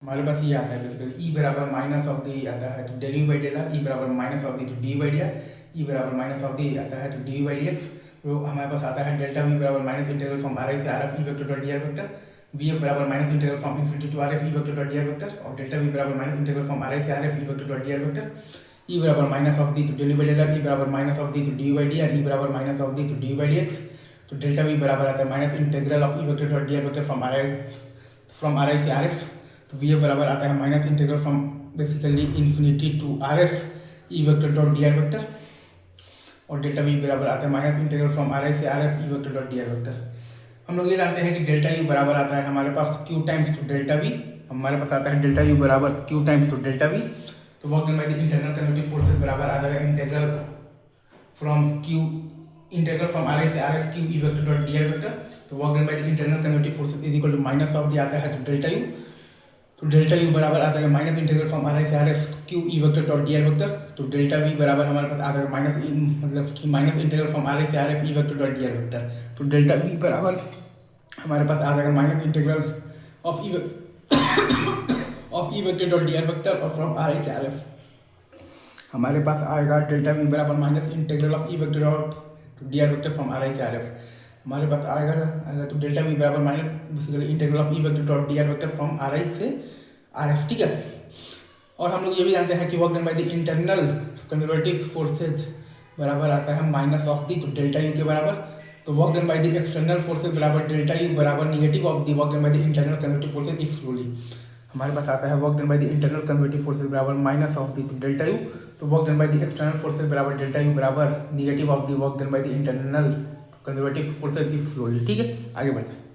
हमारे पास ये आता है बेसिकली ई बराबर माइनस ऑफ दी आता है तो del U by del R, E बराबर माइनस ऑफ दी तो D by D R, E बराबर माइनस ऑफ दी आता है तो डी बाई डी एक्स। तो हमारे पास आता है डेल्टा वी बराबर minus integral from R I से R F E vector dot D R vector, V F बराबर minus integral from infinity to R F E vector dot D R vector, और delta V बराबर minus integral from R I से R F E vector dot D R vector, E बराबर minus of दी तो del U by del R, E बराबर minus of दी तो D by D R, E बराबर minus of दी तो D by D X. तो delta V बराबर आता है minus integral of E vector dot D R vector from R I से R F, तो वी एफ बराबर आता है minus integral from basically infinity to R F E vector dot D R vector, और delta V बराबर आता है minus integral from R I से R F E vector dot D R vector. हम लोग ये जानते हैं कि डेल्टा यू बराबर आता है हमारे पास Q times two delta V, हमारे पास आता है डेल्टा यू बराबर Q times two delta V. तो work done by the internal convective forces बराबर आ जाएगा इंटीग्रल फ्रॉम आर आई से R F Q E vector dot D R vector. तो work done by the internal convective forces is equal to minus of D आता है तो delta U, तो delta U बराबर आता है minus integral from R I से R F Q E vector dot D R vector. तो delta V बराबर हमारे पास आता है माइनस मतलब कि minus integral from R I से R F E vector dot D R vector. तो डेल्टा वी बराबर हमारे पास आ जाएगा minus integral of E vector dot D R vector और फ्रॉम आर आई से आर एफ हमारे पास आएगा डेल्टा वी बराबर minus integral of E vector dot D R vector from R I से आर एफ हमारे पास आएगा तो डेल्टा वी बराबर minus basically integral of E vector dot D R vector from R I से R F, ठीक है। और हम लोग ये भी जानते हैं कि work done by the internal conservative forces बराबर आता है माइनस ऑफ दी तो डेल्टा यू के बराबर। तो work done by the external forces बराबर डेल्टा यू बराबर negative of the work done by the internal convective forces if slowly. हमारे पास आता है work done by the internal convective forces बराबर माइनस ऑफ दी तो डेल्टा यू। तो work done by the external forces बराबर delta U बराबर negative of the work done by the internal conservative forces if slowly, ठीक है। आगे बढ़ते हैं।